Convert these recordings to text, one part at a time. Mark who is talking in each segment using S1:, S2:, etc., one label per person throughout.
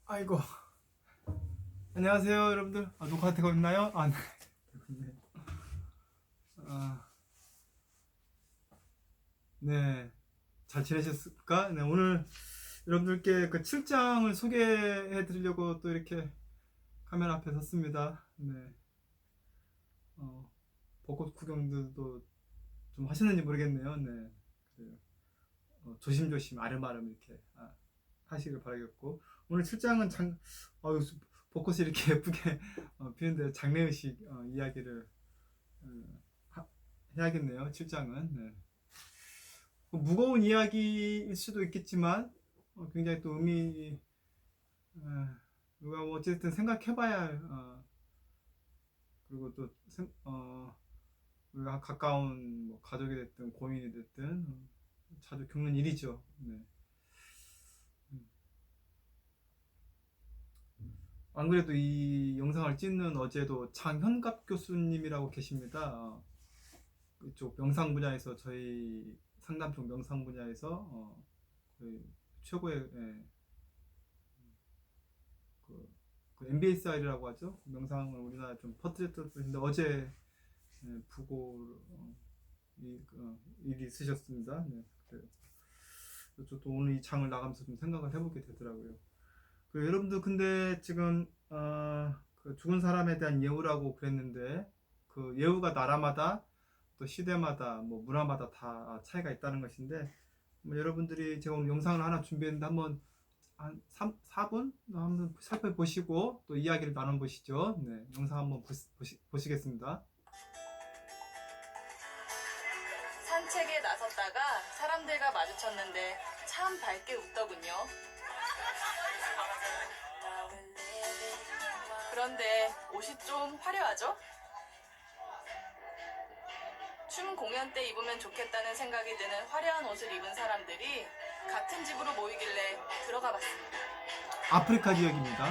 S1: 아이고. 안녕하세요, 여러분들. 녹화 되고 있나요? 네. 네. 아, 네. 잘 지내셨을까? 네, 오늘 여러분들께 그 출장을 소개해 드리려고 또 이렇게 카메라 앞에 섰습니다. 네. 어, 벚꽃 구경도 좀 하셨는지 모르겠네요. 네. 그래요. 조심조심 아름아름 이렇게 하시길 바라겠고, 오늘 출장은 벚꽃이 이렇게 예쁘게 피는데 장례의식 이야기를 어, 해야겠네요. 출장은. 네. 무거운 이야기일 수도 있겠지만 굉장히 또 누가 뭐 어쨌든 생각해봐야 할 그리고 또 우리가 가까운 뭐 가족이 됐든 고민이 됐든 자주 겪는 일이죠. 네. 안 그래도 이 영상을 찍는 어제도 장현갑 교수님이라고 계십니다. 그쪽 명상 분야에서 저희 상담 쪽 명상 분야에서 거의 최고의 그 MBSR이라고 하죠. 명상을 우리나라에 좀 퍼뜨렸던 분인데 어제 부고 일이 있으셨습니다. 네, 그래요. 저도 오늘 이 장을 나가면서 좀 생각을 해보게 되더라고요. 여러분들 근데 지금 그 죽은 사람에 대한 예우라고 그랬는데 그 예우가 나라마다 또 시대마다 뭐 문화마다 다 차이가 있다는 것인데 뭐 여러분들이 제가 오늘 영상을 하나 준비했는데 한번 한 4분 한번 살펴보시고 또 이야기를 나눠보시죠. 네, 영상 한번 보시겠습니다.
S2: 산책에 나섰다가 사람들과 마주쳤는데 참 밝게 웃더군요. 그런데 옷이 좀 화려하죠? 춤 공연 때 입으면 좋겠다는 생각이 드는 화려한 옷을 입은 사람들이 같은 집으로 모이길래 들어가 봤습니다.
S1: 아프리카 지역입니다.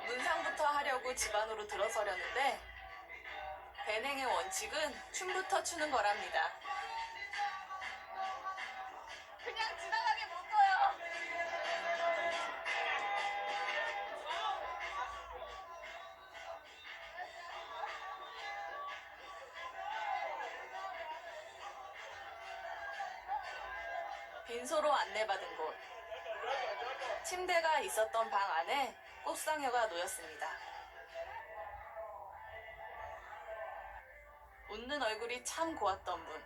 S1: 문상부터 하려고 집 안으로 들어서려는데 배냉의 원칙은 춤부터 추는 거랍니다. 그냥 지나가게 못 둬요. 빈소로 안내받은 곳. 침대가 있었던 방 안에 꽃상여가 놓였습니다. 웃는 얼굴이 참 고왔던 분.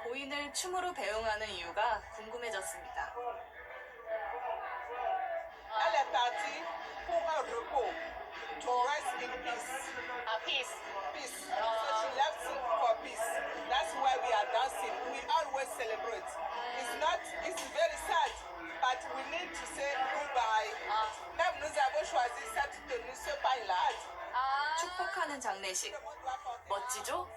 S1: 고인을 춤으로 배웅하는 이유가 궁금해졌습니다.
S3: Elle est partie pour un repos, to rest in peace.
S2: peace.
S3: Peace. So she left for peace. That's why we are dancing. We always celebrate. It's very sad, but we need to say goodbye. Même nous avons choisi cette tenue, ce pain-là.
S2: 축복하는 장례식. 멋지죠?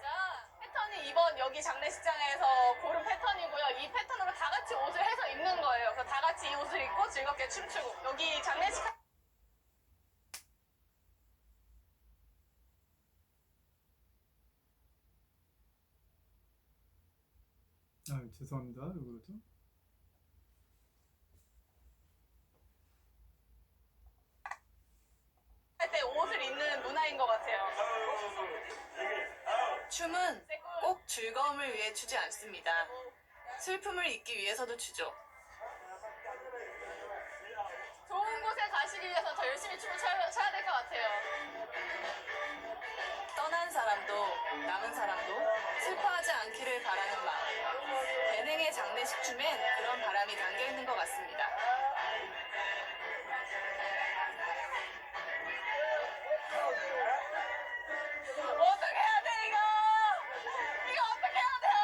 S4: 패턴이 이번 여기 장례식장에서 고른 패턴이고요. 이 패턴으로 다 같이 옷을 해서 입는 거예요. 그래서 다 같이 이 옷을 입고 즐겁게 춤추고 여기 장례식
S1: 죄송합니다. 왜 그러죠?
S4: 할 때 옷을 입는 문화인 것 같아요.
S2: 춤은 꼭 즐거움을 위해 추지 않습니다. 슬픔을 잊기 위해서도 추죠.
S4: 좋은 곳에 가시기 위해서 더 열심히 춤을 춰야 될 것 같아요.
S2: 떠난 사람도 남은 사람도 슬퍼하지 않기를 바라는 마음. 배냉의 장례식 춤엔 그런 바람이 담겨 있는 것 같습니다.
S4: 어떻게 해야 돼, 이거? 이거 어떻게 해야 돼요?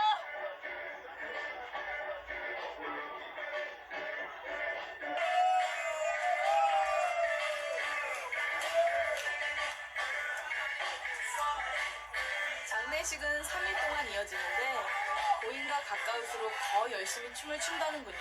S2: 장례식은 3일 동안 이어지는데 고인과 가까울수록 더 열심히 춤을 춘다는군요.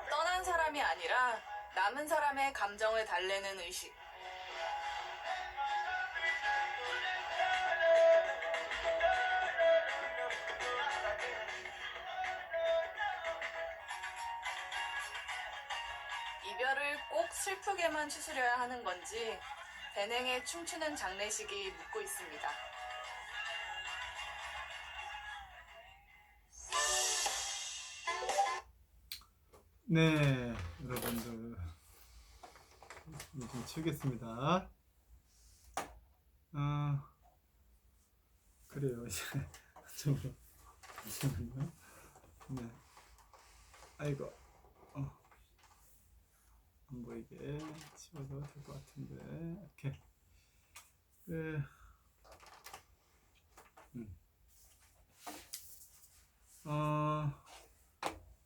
S2: 떠난 사람이 아니라 남은 사람의 감정을 달래는 의식. 이별을 꼭 슬프게만 추스려야 하는 건지 배냉에 춤추는 장례식이 묻고 있습니다.
S1: 네, 여러분들 좀 치우겠습니다. 그래요. 이제 잠시만요. 네, 아이고, 안 보이게 치워도 될 것 같은데, 이렇게. 네.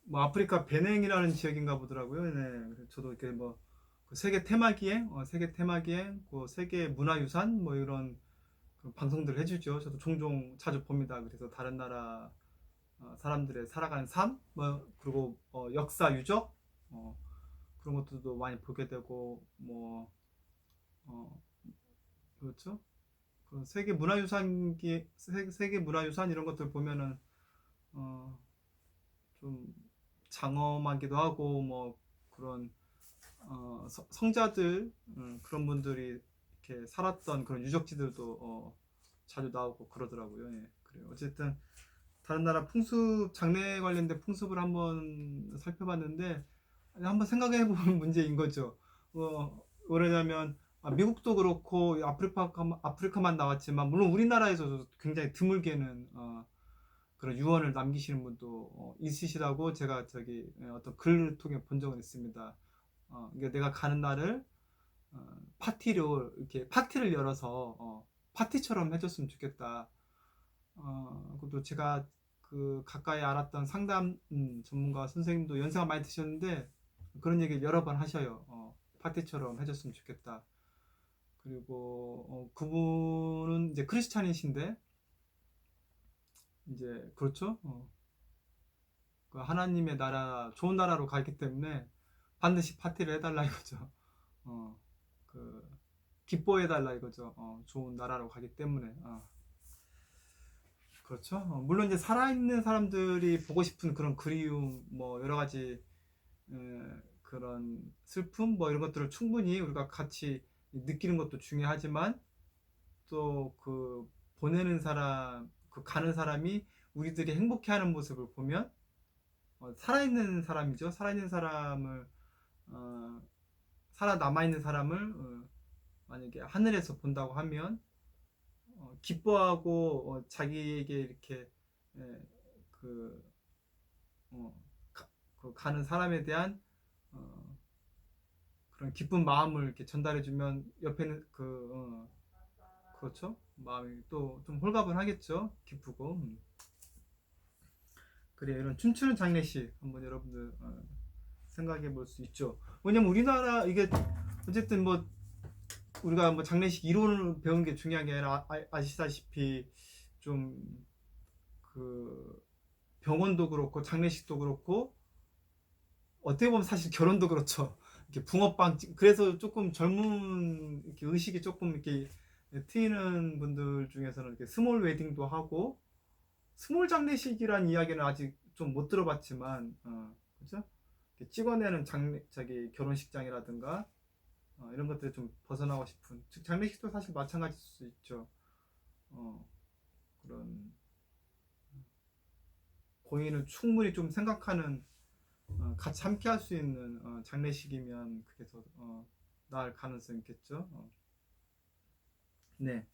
S1: 뭐 아프리카 베냉이라는 지역인가 보더라고요. 네, 그래서 저도 이렇게 뭐 그 세계 테마기행, 그 세계 문화유산 뭐 이런 그 방송들을 해주죠. 저도 종종 자주 봅니다. 그래서 다른 나라 사람들의 살아가는 삶, 뭐 그리고 역사 유적 그런 것들도 많이 보게 되고 뭐 그렇죠. 그 세계 문화유산 이런 것들 보면은 좀 장엄하기도 하고 뭐 그런 성자들 그런 분들이 이렇게 살았던 그런 유적지들도 자주 나오고 그러더라고요. 예, 그래요. 어쨌든 다른 나라 장례 관련된 풍습을 한번 살펴봤는데 한번 생각해 보는 문제인 거죠. 왜냐면 미국도 그렇고 아프리카만 나왔지만 물론 우리나라에서도 굉장히 드물게는 그런 유언을 남기시는 분도 있으시다고 제가 어떤 글을 통해 본 적은 있습니다. 그러니까 내가 가는 날을 파티를 열어서 파티처럼 해줬으면 좋겠다. 그것도 제가 그 가까이 알았던 상담 전문가 선생님도 연세가 많이 드셨는데 그런 얘기를 여러 번 하셔요. 파티처럼 해줬으면 좋겠다. 그리고 그분은 이제 크리스찬이신데 이제 그렇죠. 그 하나님의 나라 좋은 나라로 가기 때문에 반드시 파티를 해달라 이거죠. 그 기뻐해달라 이거죠. 좋은 나라로 가기 때문에. 그렇죠. 물론 이제 살아있는 사람들이 보고 싶은 그런 그리움, 뭐 여러 가지 그런 슬픔, 뭐 이런 것들을 충분히 우리가 같이 느끼는 것도 중요하지만 또 그 보내는 사람, 그 가는 사람이 우리들이 행복해하는 모습을 보면 살아있는 사람이죠. 살아있는 사람을 살아남아있는 사람을 만약에 하늘에서 본다고 하면 기뻐하고 자기에게 이렇게 가는 사람에 대한 그런 기쁜 마음을 이렇게 전달해주면 옆에는 그렇죠. 마음이 또 좀 홀가분하겠죠. 기쁘고. 그래 이런 춤추는 장례식 한번 여러분들 생각해 볼 수 있죠. 왜냐면 우리나라 이게 어쨌든 뭐 우리가 뭐 장례식 이론을 배운 게 중요한 게 아니라 아시다시피 좀 그 병원도 그렇고 장례식도 그렇고 어떻게 보면 사실 결혼도 그렇죠. 이렇게 붕어빵 그래서 조금 젊은 이렇게 의식이 조금 이렇게 트이는 분들 중에서는 이렇게 스몰 웨딩도 하고 스몰 장례식이란 이야기는 아직 좀 못 들어봤지만 그죠? 이렇게 찍어내는 저기 결혼식장이라든가 이런 것들에 좀 벗어나고 싶은 즉 장례식도 사실 마찬가지일 수 있죠. 그런 고인을 충분히 좀 생각하는 같이 함께 할 수 있는 장례식이면 그게 더 나을 가능성이 있겠죠. 네.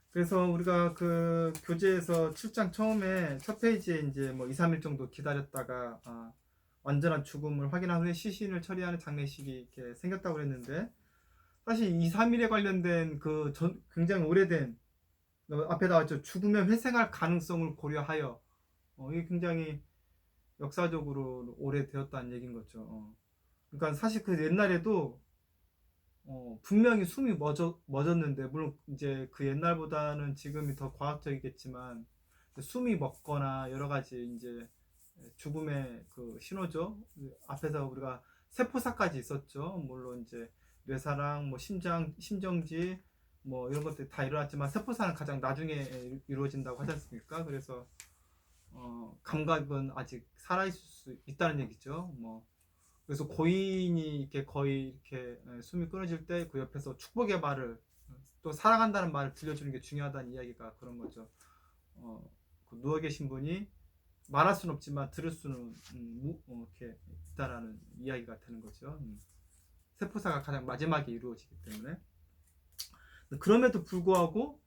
S1: 그래서 우리가 그 교재에서 7장 처음에 첫 페이지에 이제 뭐 2, 3일 정도 기다렸다가 완전한 죽음을 확인한 후에 시신을 처리하는 장례식이 이렇게 생겼다고 그랬는데 사실 2, 3일에 관련된 그 굉장히 오래된 앞에 나왔죠. 죽으면 회생할 가능성을 고려하여 이게 굉장히 역사적으로 오래되었다는 얘기인 거죠. 그러니까 사실 그 옛날에도 분명히 숨이 멎었는데 물론 이제 그 옛날보다는 지금이 더 과학적이겠지만 숨이 멎거나 여러 가지 이제 죽음의 그 신호죠. 앞에서 우리가 세포사까지 있었죠. 물론 이제 뇌사랑 뭐 심정지 뭐 이런 것들이 다 일어났지만 세포사는 가장 나중에 이루어진다고 하지 않습니까? 그래서 감각은 아직 살아있을 수 있다는 얘기죠. 뭐 그래서 고인이 이렇게 거의 이렇게 숨이 끊어질 때 그 옆에서 축복의 말을 또 사랑한다는 말을 들려주는 게 중요하다는 이야기가 그런 거죠. 그 누워 계신 분이 말할 수는 없지만 들을 수는 이렇게 있다라는 이야기가 되는 거죠. 세포사가 가장 마지막에 이루어지기 때문에 그럼에도 불구하고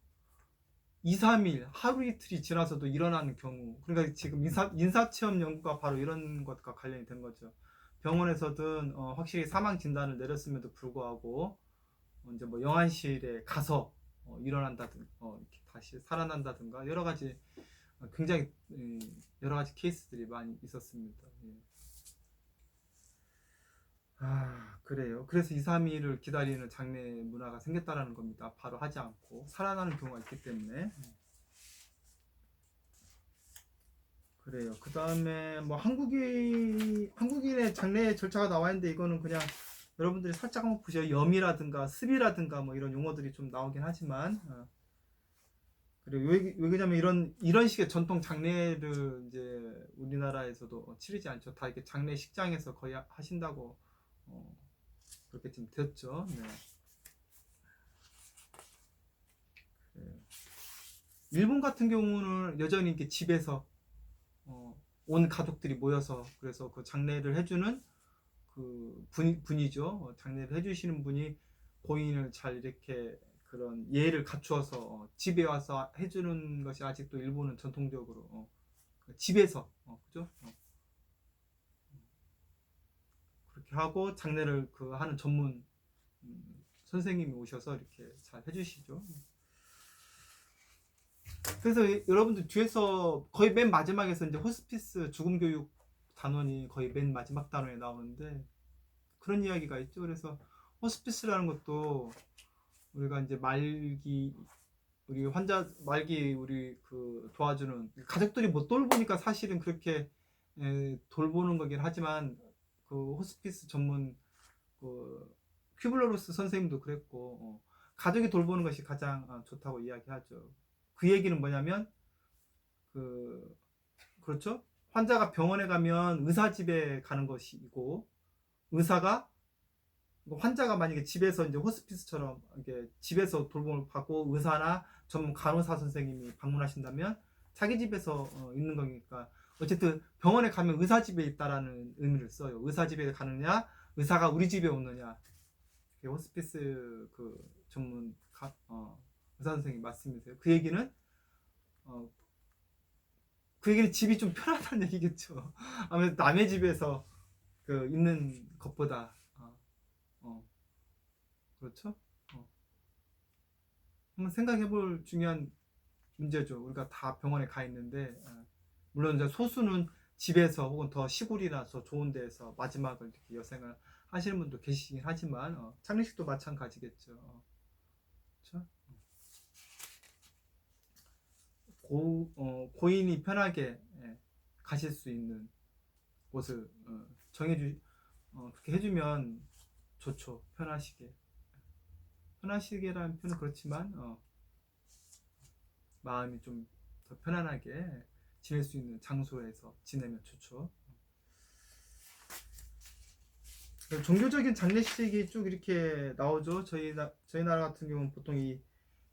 S1: 2, 3일 하루 이틀이 지나서도 일어나는 경우 그러니까 지금 인사체험 연구가 바로 이런 것과 관련이 된 거죠. 병원에서든 확실히 사망 진단을 내렸음에도 불구하고 이제 뭐 영안실에 가서 일어난다든 이렇게 다시 살아난다든가 여러 가지 굉장히 여러 가지 케이스들이 많이 있었습니다. 예. 그래요. 그래서 2, 3일을 기다리는 장례 문화가 생겼다라는 겁니다. 바로 하지 않고 살아나는 경우가 있기 때문에. 그래요. 그 다음에 뭐 한국인의 장례 절차가 나와 있는데 이거는 그냥 여러분들이 살짝 한번 보세요. 염이라든가 습이라든가 뭐 이런 용어들이 좀 나오긴 하지만 그리고 왜 그러냐면 이런 식의 전통 장례를 이제 우리나라에서도 치르지 않죠. 다 이렇게 장례식장에서 거의 하신다고 그렇게 좀 됐죠. 네. 일본 같은 경우는 여전히 이렇게 집에서 온 가족들이 모여서 그래서 그 장례를 해주는 그 분이죠. 장례를 해주시는 분이 고인을 잘 이렇게 그런 예를 갖추어서 집에 와서 해주는 것이 아직도 일본은 전통적으로 집에서 그죠? 그렇게 하고 장례를 그 하는 전문 선생님이 오셔서 이렇게 잘 해주시죠. 그래서 여러분들 뒤에서 거의 맨 마지막에서 이제 호스피스 죽음교육 단원이 거의 맨 마지막 단원에 나오는데 그런 이야기가 있죠. 그래서 호스피스라는 것도 우리가 이제 우리 환자 말기 우리 그 도와주는 가족들이 못 돌보니까 사실은 그렇게 돌보는 거긴 하지만 그 호스피스 전문 그 큐블러루스 선생님도 그랬고 가족이 돌보는 것이 가장 좋다고 이야기하죠. 그 얘기는 뭐냐면 그렇죠? 환자가 병원에 가면 의사 집에 가는 것이고 의사가 환자가 만약에 집에서 이제 호스피스처럼 이렇게 집에서 돌봄을 받고 의사나 전문 간호사 선생님이 방문하신다면 자기 집에서 있는 거니까 어쨌든 병원에 가면 의사 집에 있다라는 의미를 써요. 의사 집에 가느냐, 의사가 우리 집에 오느냐. 호스피스 그 전문 의사 선생님 말씀이세요. 그 얘기는 집이 좀 편하다는 얘기겠죠. 아무래도 남의 집에서 있는 것보다 그렇죠? 한번 생각해볼 중요한 문제죠. 우리가 다 병원에 가 있는데 물론 이제 소수는 집에서 혹은 더 시골이라서 좋은 데에서 마지막을 이렇게 여생을 하시는 분도 계시긴 하지만 장례식도 마찬가지겠죠. 고인이 편하게 가실 수 있는 곳을 그렇게 해주면 좋죠. 편하시게라는 표현은 그렇지만 마음이 좀 더 편안하게 지낼 수 있는 장소에서 지내면 좋죠. 종교적인 장례식이 쭉 이렇게 나오죠. 저희 나라 같은 경우는 보통 이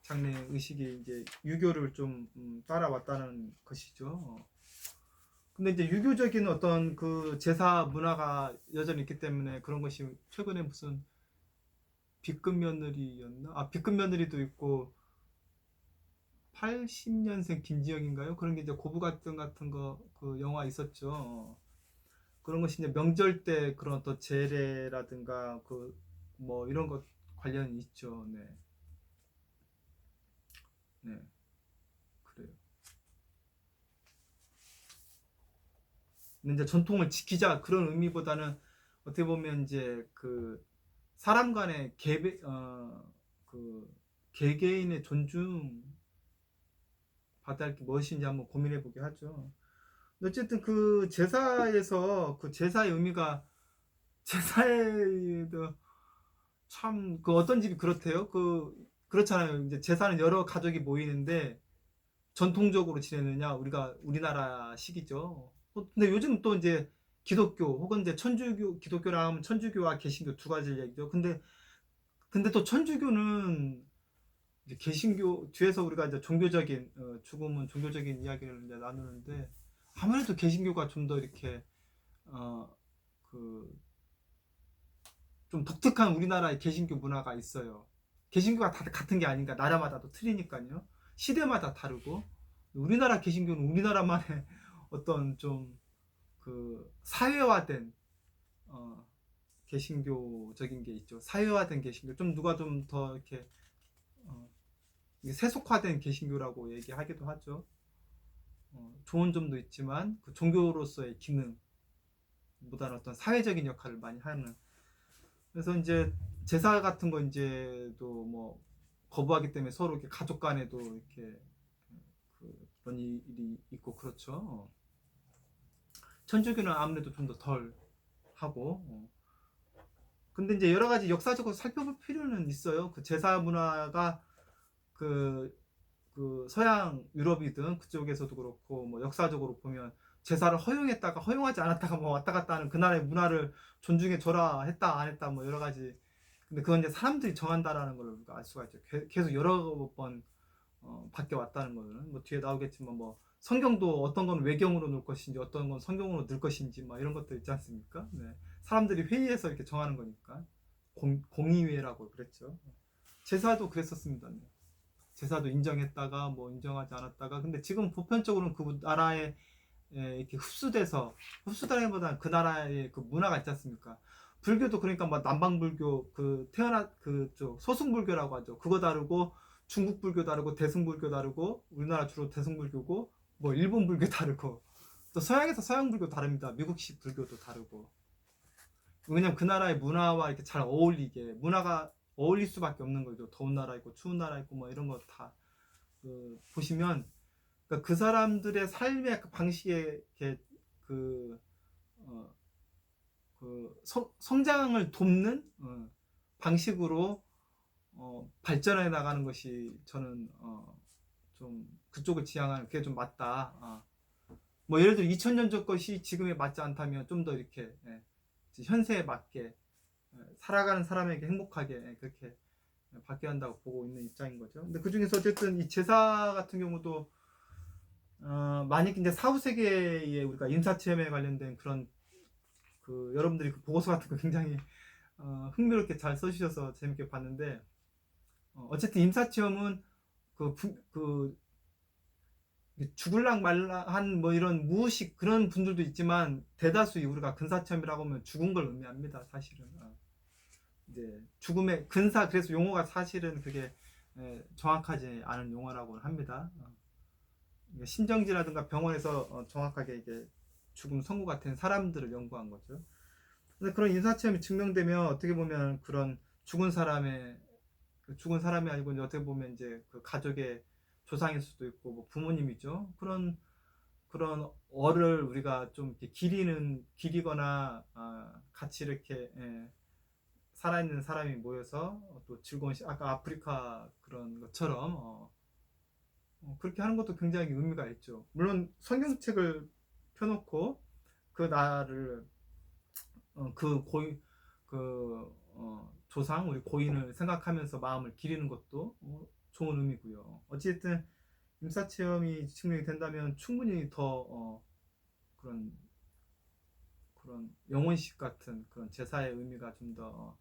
S1: 장례 의식이 이제 유교를 좀 따라왔다는 것이죠. 근데 이제 유교적인 어떤 그 제사 문화가 여전히 있기 때문에 그런 것이 최근에 무슨 B급 며느리였나? B급 며느리도 있고 80년생 김지영인가요? 그런 게 이제 고부갈등 같은 거 그 영화 있었죠. 그런 것이 이제 명절 때 그런 어떤 제례라든가 그 뭐 이런 것 관련이 있죠. 네. 네. 그래요. 근데 이제 전통을 지키자 그런 의미보다는 어떻게 보면 이제 그 사람 간의 그 개개인의 존중 받아야 할 게 무엇인지 한번 고민해 보게 하죠. 어쨌든 그 제사에서 그 제사의 의미가 제사에도 참 그 어떤 집이 그렇대요. 그렇잖아요. 이제 제사는 여러 가족이 모이는데 전통적으로 지내느냐 우리나라식이죠. 근데 요즘 또 이제 기독교 혹은 이제 천주교 기독교라 하면 천주교와 개신교 두 가지 얘기죠. 근데 또 천주교는 이제 개신교 뒤에서 우리가 이제 종교적인 죽음은 종교적인 이야기를 이제 나누는데 아무래도 개신교가 좀 더 이렇게 그 좀 독특한 우리나라의 개신교 문화가 있어요. 개신교가 다 같은 게 아닌가. 나라마다 또 틀리니까요. 시대마다 다르고 우리나라 개신교는 우리나라만의 어떤 좀 그 사회화된 개신교적인 게 있죠. 사회화된 개신교. 좀 누가 좀 더 이렇게 세속화된 개신교라고 얘기하기도 하죠. 좋은 점도 있지만 그 종교로서의 기능보다는 어떤 사회적인 역할을 많이 하는. 그래서 이제 제사 같은 거 이제도 뭐 거부하기 때문에 서로 이렇게 가족 간에도 이렇게 그런 일이 있고 그렇죠. 천주교는 아무래도 좀 더 덜 하고. 근데 이제 여러 가지 역사적으로 살펴볼 필요는 있어요. 그 제사 문화가 그 서양 유럽이든 그쪽에서도 그렇고 뭐 역사적으로 보면 제사를 허용했다가 허용하지 않았다가 뭐 왔다 갔다 하는 그 나라의 문화를 존중해 줘라 했다 안 했다 뭐 여러 가지. 근데 그건 이제 사람들이 정한다라는 걸 우리가 알 수가 있죠. 계속 여러 번 바뀌어 왔다는 거는 뭐 뒤에 나오겠지만 뭐 성경도 어떤 건 외경으로 놓을 것인지 어떤 건 성경으로 넣을 것인지 뭐 이런 것도 있지 않습니까? 네. 사람들이 회의해서 이렇게 정하는 거니까 공의회라고 그랬죠. 제사도 그랬었습니다. 네. 제사도 인정했다가 뭐 인정하지 않았다가. 근데 지금 보편적으로는 그 나라에 이렇게 흡수다기보다는 그 나라의 그 문화가 있지 않습니까? 불교도 그러니까 뭐 남방불교 그쪽 소승불교라고 하죠. 그거 다르고 중국 불교 다르고 대승불교 다르고 우리나라 주로 대승불교고 뭐 일본 불교 다르고 또 서양에서 서양 불교 다릅니다. 미국식 불교도 다르고. 왜냐면 그 나라의 문화와 이렇게 잘 어울리게 문화가 어울릴 수밖에 없는 거죠. 더운 나라 있고 추운 나라 있고 뭐 이런 거 다 보시면 그러니까 그 사람들의 삶의 방식에 이렇게 성장을 돕는 방식으로 발전해 나가는 것이 저는 좀 그쪽을 지향하는 게 좀 맞다. 뭐 예를 들어 2000년 전 것이 지금에 맞지 않다면 좀 더 이렇게 현세에 맞게 살아가는 사람에게 행복하게 그렇게 바뀌어야 한다고 보고 있는 입장인 거죠. 근데 그 중에서 어쨌든 이 제사 같은 경우도 만약 이제 사후세계에 우리가 인사체험에 관련된 그런 여러분들이 그 보고서 같은 거 굉장히 흥미롭게 잘 써주셔서 재밌게 봤는데 어쨌든 인사체험은 죽을락 말락한 뭐 이런 무의식 그런 분들도 있지만 대다수 우리가 근사체험이라고 하면 죽은 걸 의미합니다. 사실은 이제 죽음의 근사 그래서 용어가 사실은 그게 정확하지 않은 용어라고 합니다. 심정지라든가 병원에서 정확하게 이게 죽음 선고 같은 사람들을 연구한 거죠. 근데 그런 인사체험이 증명되면 어떻게 보면 그런 죽은 사람이 아니고 이제 어떻게 보면 이제 그 가족의 조상일 수도 있고 뭐 부모님이죠. 그런 어를 우리가 좀 이렇게 기리거나 같이 이렇게 살아있는 사람이 모여서 또 즐거운 아까 아프리카 그런 것처럼 그렇게 하는 것도 굉장히 의미가 있죠. 물론 성경책을 펴놓고 그 나를 그 고인 조상 우리 고인을 생각하면서 마음을 기리는 것도 좋은 의미고요. 어쨌든 임사 체험이 증명이 된다면 충분히 더 그런 영혼식 같은 그런 제사의 의미가 좀 더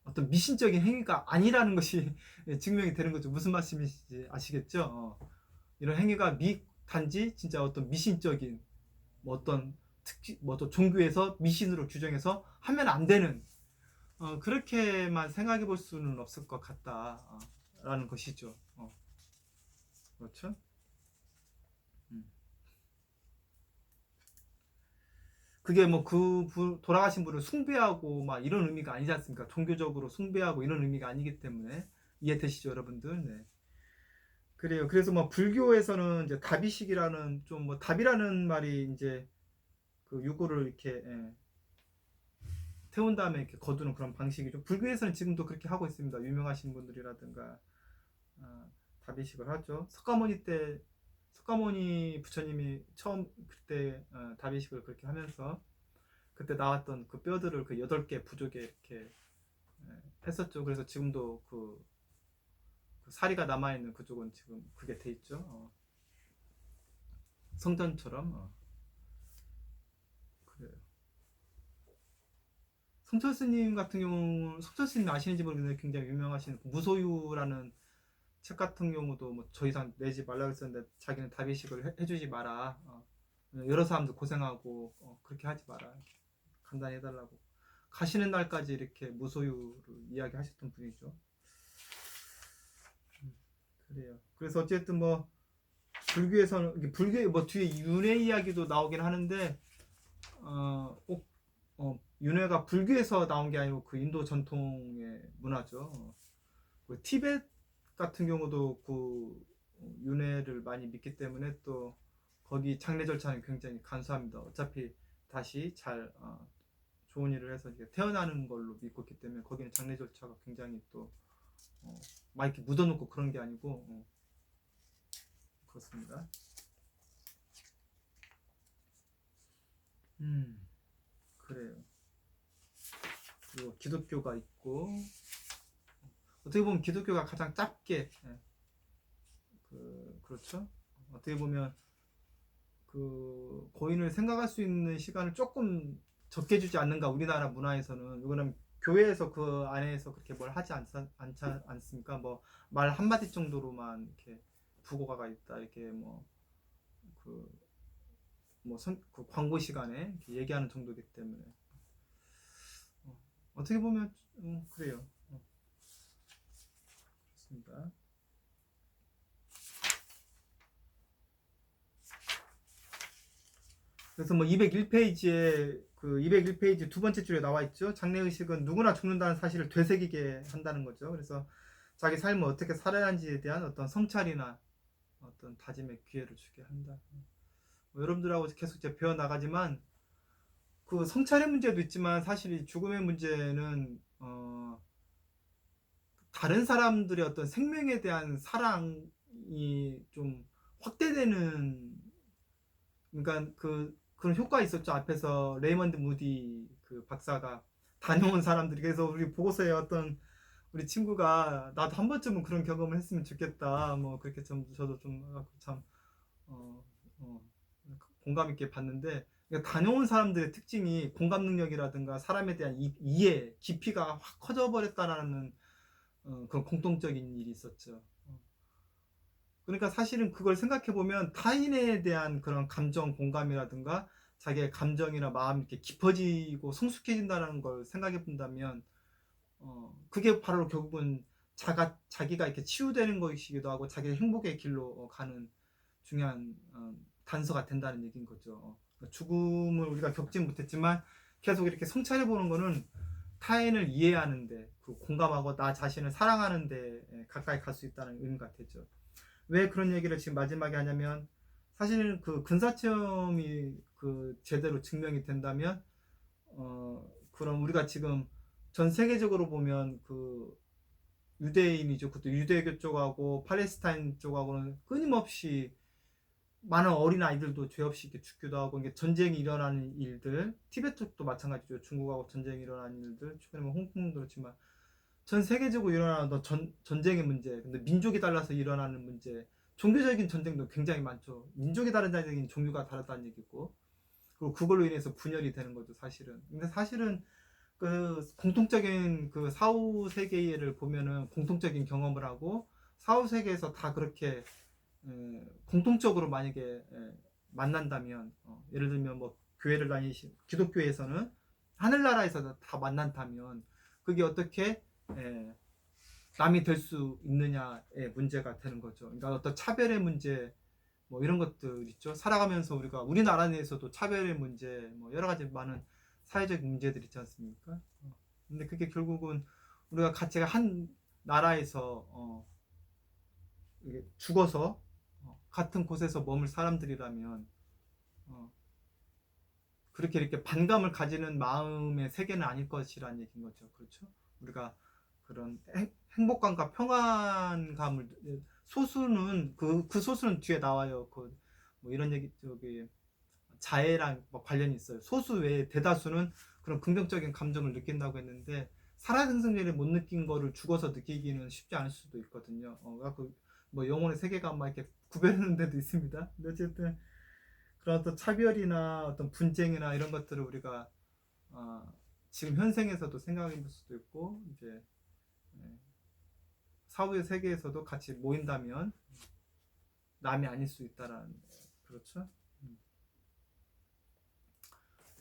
S1: 어떤 미신적인 행위가 아니라는 것이 증명이 되는 거죠. 무슨 말씀인지 아시겠죠? 이런 행위가 단지 진짜 어떤 미신적인 뭐 어떤 특히 뭐 또 종교에서 미신으로 규정해서 하면 안 되는 그렇게만 생각해 볼 수는 없을 것 같다라는 것이죠. 그렇죠? 그게 뭐 돌아가신 분을 숭배하고 막 이런 의미가 아니지 않습니까? 종교적으로 숭배하고 이런 의미가 아니기 때문에 이해되시죠, 여러분들? 네. 그래요. 그래서 뭐 불교에서는 이제 다비식이라는 좀 뭐 답이라는 말이 이제 그 유골을 이렇게 태운 다음에 이렇게 거두는 그런 방식이죠. 불교에서는 지금도 그렇게 하고 있습니다. 유명하신 분들이라든가 다비식을 하죠. 석가모니 부처님이 처음 그때 다비식을 그렇게 하면서 그때 나왔던 그 뼈들을 그 8개 부족에 이렇게 했었죠. 그래서 지금도 그 사리가 남아있는 그쪽은 지금 그게 돼 있죠. 성전처럼. 그래요. 성철 스님 같은 경우, 성철 스님 아시는지 모르겠는데 굉장히 유명하신 무소유라는 책 같은 경우도 뭐 더 이상 내지 말라고 했었는데 자기는 다비식을 해주지 마라. 여러 사람들 고생하고 그렇게 하지 마라. 간단히 해달라고. 가시는 날까지 이렇게 무소유를 이야기하셨던 분이죠. 그래요. 그래서 어쨌든 뭐 불교에서는 불교 뭐 뒤에 윤회 이야기도 나오긴 하는데 꼭 윤회가 불교에서 나온 게 아니고 그 인도 전통의 문화죠. 그 티베트 같은 경우도 그 윤회를 많이 믿기 때문에 또 거기 장례 절차는 굉장히 간소합니다. 어차피 다시 잘 좋은 일을 해서 이제 태어나는 걸로 믿고 있기 때문에 거기는 장례 절차가 굉장히 또 막 이렇게 묻어놓고 그런 게 아니고 그렇습니다. 그래요. 그리고 기독교가 있고 어떻게 보면 기독교가 가장 짧게 그렇죠. 어떻게 보면 그 고인을 생각할 수 있는 시간을 조금 적게 주지 않는가 우리나라 문화에서는. 이거는 교회에서 그 안에서 그렇게 뭘 하지 않습니까? 뭐 말 한마디 정도로만 이렇게 부고가 있다 이렇게 그 광고 시간에 이렇게 얘기하는 정도이기 때문에 어떻게 보면 그래요. 그렇습니다. 그래서 뭐 201페이지에 그 201페이지 두 번째 줄에 나와 있죠. 장례의식은 누구나 죽는다는 사실을 되새기게 한다는 거죠. 그래서 자기 삶을 어떻게 살아야 하는지에 대한 어떤 성찰이나 어떤 다짐의 기회를 주게 한다. 뭐 여러분들하고 계속 이제 배워 나가지만 그 성찰의 문제도 있지만 사실 이 죽음의 문제는 다른 사람들의 어떤 생명에 대한 사랑이 좀 확대되는, 그러니까 그런 효과 있었죠. 앞에서 레이먼드 무디 그 박사가 다녀온 사람들이, 그래서 우리 보고서에 어떤 우리 친구가 나도 한 번쯤은 그런 경험을 했으면 좋겠다 뭐 그렇게 저도 좀 참 공감 있게 봤는데, 그러니까 다녀온 사람들의 특징이 공감 능력이라든가 사람에 대한 이해 깊이가 확 커져 버렸다라는 그런 공통적인 일이 있었죠. 그러니까 사실은 그걸 생각해 보면 타인에 대한 그런 감정 공감이라든가 자기의 감정이나 마음이 이렇게 깊어지고 성숙해진다는 걸 생각해 본다면 그게 바로 결국은 자기가 이렇게 치유되는 것이기도 하고 자기의 행복의 길로 가는 중요한 단서가 된다는 얘기인 거죠. 죽음을 우리가 겪지 못했지만 계속 이렇게 성찰해 보는 거는 타인을 이해하는데, 그 공감하고 나 자신을 사랑하는데 가까이 갈 수 있다는 의미가 되죠. 왜 그런 얘기를 지금 마지막에 하냐면, 사실은 그 근사체험이 그 제대로 증명이 된다면, 그럼 우리가 지금 전 세계적으로 보면 그 유대인이죠. 그것도 유대교 쪽하고 팔레스타인 쪽하고는 끊임없이 많은 어린 아이들도 죄 없이 이렇게 죽기도 하고, 이게 전쟁이 일어나는 일들, 티베트 쪽도 마찬가지죠. 중국하고 전쟁이 일어나는 일들, 최근에 뭐 홍콩도 그렇지만 전 세계적으로 일어나는 전쟁의 문제, 근데 민족이 달라서 일어나는 문제, 종교적인 전쟁도 굉장히 많죠. 민족이 다르다는 얘기는 종교가 다르다는 얘기고, 그리고 그걸로 인해서 분열이 되는 거죠, 사실은. 근데 사실은 그 공통적인 그 사후 세계를 보면은 공통적인 경험을 하고, 사후 세계에서 다 그렇게 공통적으로 만약에 만난다면, 예를 들면 뭐 교회를 다니시 기독교에서는 하늘나라에서 다 만난다면, 그게 어떻게 남이 될 수 있느냐의 문제가 되는 거죠. 그러니까 어떤 차별의 문제, 뭐 이런 것들 있죠. 살아가면서 우리가 우리나라 내에서도 차별의 문제, 뭐 여러 가지 많은 사회적 문제들 있지 않습니까? 근데 그게 결국은 우리가 같이 한 나라에서 이게 죽어서 같은 곳에서 머물 사람들이라면 그렇게 이렇게 반감을 가지는 마음의 세계는 아닐 것이라는 얘기인 거죠. 그렇죠? 우리가 그런 행복감과 평안감을, 소수는 그 소수는 뒤에 나와요. 그 뭐 이런 얘기, 저기 자애랑 뭐 관련이 있어요. 소수 외에 대다수는 그런 긍정적인 감정을 느낀다고 했는데, 살아생전에 못 느낀 거를 죽어서 느끼기는 쉽지 않을 수도 있거든요. 뭐 영혼의 세계관 막 이렇게 구별하는 데도 있습니다. 근데 어쨌든 그런 어떤 차별이나 어떤 분쟁이나 이런 것들을 우리가 지금 현생에서도 생각해 볼 수도 있고, 이제 사후의 세계에서도 같이 모인다면 남이 아닐 수 있다라는, 그렇죠?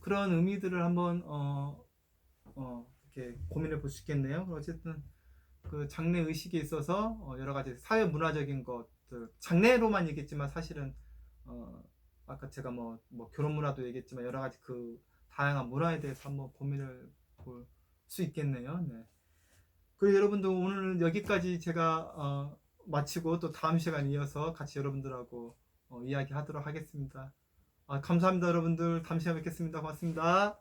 S1: 그런 의미들을 한번 이렇게 고민해 볼 수 있겠네요. 어쨌든 그 장래 의식에 있어서 여러 가지 사회 문화적인 것들, 장래로만 얘기했지만 사실은 아까 제가 뭐 결혼 문화도 얘기했지만 여러 가지 그 다양한 문화에 대해서 한번 고민을 볼 수 있겠네요. 네. 그리고 여러분들 오늘 여기까지 제가 마치고 또 다음 시간 이어서 같이 여러분들하고 이야기하도록 하겠습니다. 감사합니다, 여러분들. 다음 시간에 뵙겠습니다. 고맙습니다.